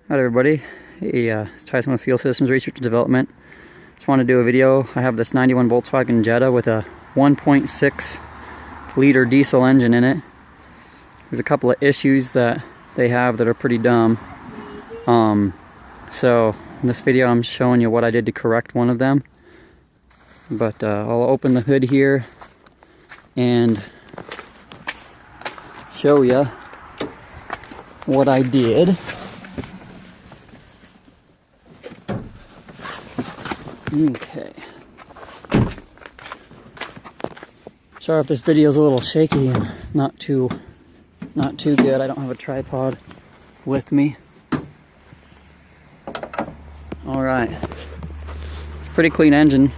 Hi everybody, it's Tyson with Fuel Systems Research and Development. Just want to do a video. I have this 91 Volkswagen Jetta with a 1.6 liter diesel engine in it. There's a couple of issues that they have that are pretty dumb. So in this video I'm showing you what I did to correct one of them. But I'll open the hood here and show you what I did. Okay. Sorry if this video is a little shaky and not too good. I don't have a tripod with me. All right. It's a pretty clean engine.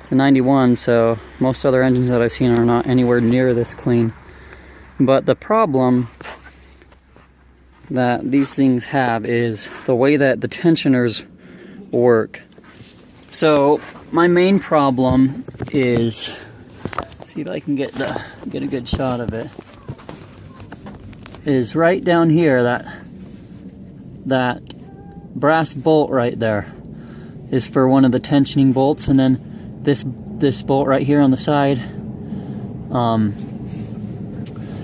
It's a 91, so most other engines that I've seen are not anywhere near this clean. But the problem that these things have is the way that the tensioners work. So my main problem is, see if I can get a good shot of it, is right down here, that brass bolt right there is for one of the tensioning bolts, and then this bolt right here on the side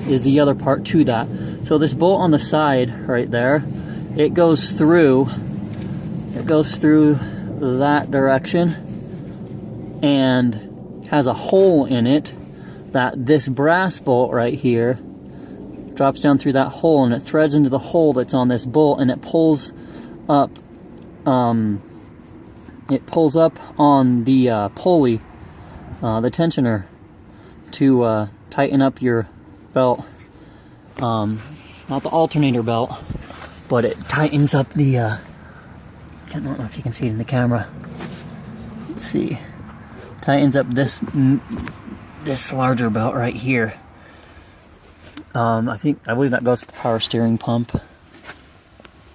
is the other part to that. So this bolt on the side right there, it goes through that direction and has a hole in it that this brass bolt right here drops down through that hole, and it threads into the hole that's on this bolt, and it pulls up on the pulley, the tensioner, to tighten up your belt, not the alternator belt, but it tightens up the I don't know if you can see it in the camera. Let's see. Tightens up this larger belt right here. I believe that goes to the power steering pump.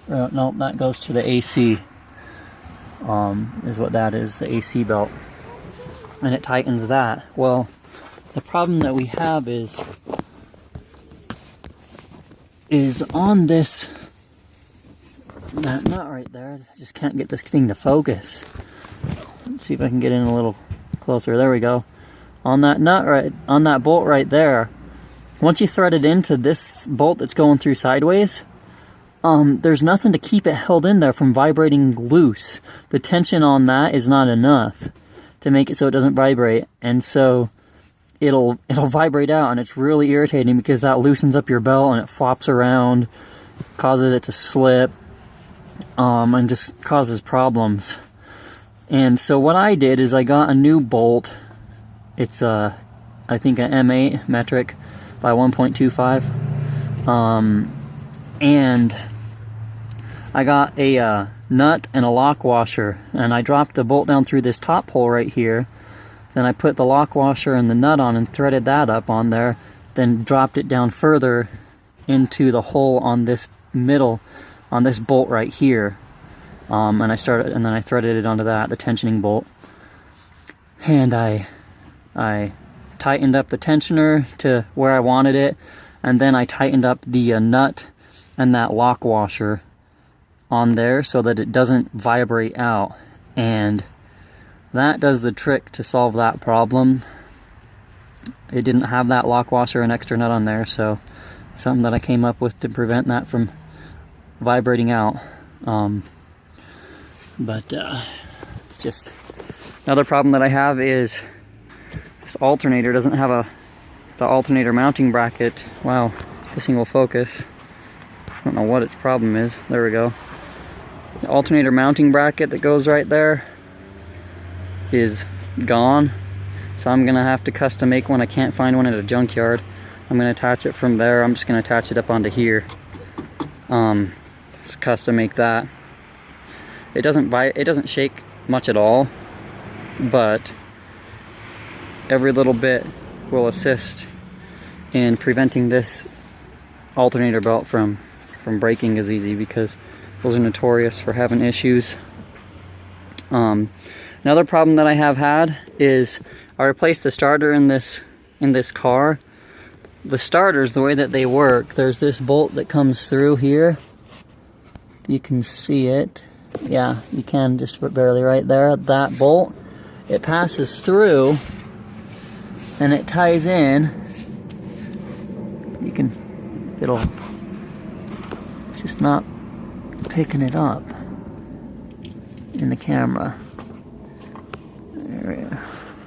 No, that goes to the AC. Is what that is, the AC belt. And it tightens that. Well, the problem that we have is on this. That nut right there, I just can't get this thing to focus. Let's see if I can get in a little closer. There we go. On that nut on that bolt right there, once you thread it into this bolt that's going through sideways, there's nothing to keep it held in there from vibrating loose. The tension on that is not enough to make it so it doesn't vibrate, and so it'll vibrate out, and it's really irritating because that loosens up your belt and it flops around, causes it to slip. And just causes problems. And so what I did is I got a new bolt. It's I think an M8 metric by 1.25. And I got a nut and a lock washer, and I dropped the bolt down through this top hole right here. Then I put the lock washer and the nut on and threaded that up on there, then dropped it down further into the hole on this on this bolt right here, and then I threaded it onto that, the tensioning bolt, and I tightened up the tensioner to where I wanted it, and then I tightened up the nut and that lock washer on there so that it doesn't vibrate out, and that does the trick to solve that problem. It didn't have that lock washer and extra nut on there, so something that I came up with to prevent that from vibrating out. It's just another problem that I have is this alternator doesn't have the alternator mounting bracket. Wow, this thing will focus. I don't know what its problem is. There we go. The alternator mounting bracket that goes right there is gone, so I'm gonna have to custom make one. I can't find one at a junkyard. I'm gonna attach it from there. I'm just gonna attach it up onto here. Just custom make that. It doesn't shake much at all, but every little bit will assist in preventing this alternator belt from breaking as easy, because those are notorious for having issues. Another problem that I have had is I replaced the starter in this car. The starters, the way that they work, there's this bolt that comes through here you can see it. Yeah, you can just barely right there. That bolt, it passes through and it ties in. You can, it'll just not picking it up in the camera. There,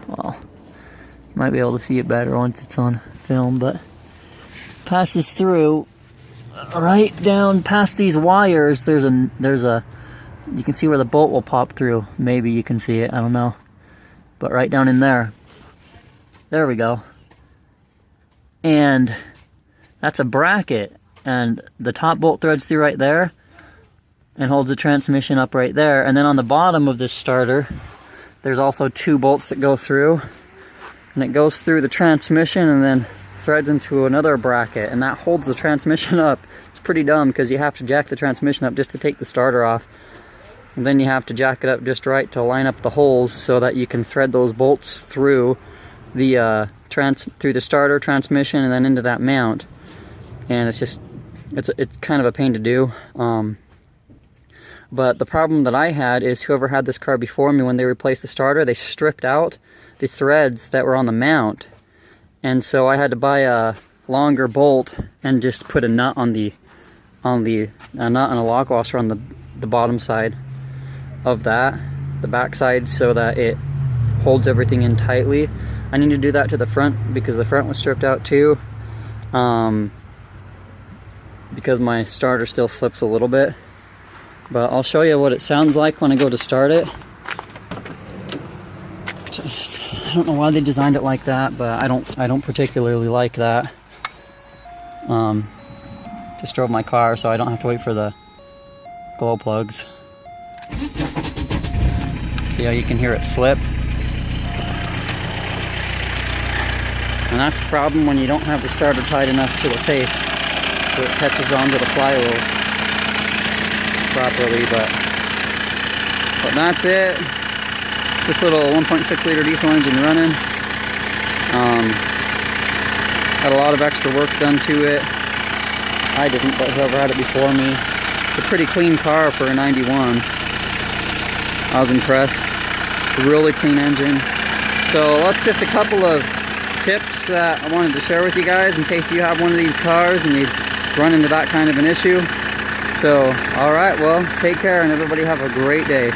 well, you might be able to see it better once it's on film, but passes through right down past these wires. There's a you can see where the bolt will pop through. Maybe you can see it, I don't know. But right down in there. There we go. And that's a bracket. And the top bolt threads through right there and holds the transmission up right there. And then on the bottom of this starter, there's also 2 bolts that go through. And it goes through the transmission and then threads into another bracket. And that holds the transmission up. It's pretty dumb because you have to jack the transmission up just to take the starter off. And then you have to jack it up just right to line up the holes so that you can thread those bolts through the through the starter, transmission, and then into that mount. And it's just it's kind of a pain to do. But the problem that I had is whoever had this car before me, when they replaced the starter, they stripped out the threads that were on the mount, and so I had to buy a longer bolt and just put a nut on the nut and a lock washer on the bottom side of that, the back side, so that it holds everything in tightly. I need to do that to the front because the front was stripped out too, because my starter still slips a little bit. But I'll show you what it sounds like when I go to start it. I don't know why they designed it like that, but I don't particularly like that. Just drove my car so I don't have to wait for the glow plugs. See how you can hear it slip? And that's a problem when you don't have the starter tied enough to the face so it catches onto the flywheel properly, but that's it. It's this little 1.6 liter diesel engine running. Had a lot of extra work done to it. I didn't, but whoever had it before me. It's a pretty clean car for a 91. I was impressed. Really clean engine. So that's just a couple of tips that I wanted to share with you guys in case you have one of these cars and you run into that kind of an issue. So, alright, well, take care and everybody have a great day.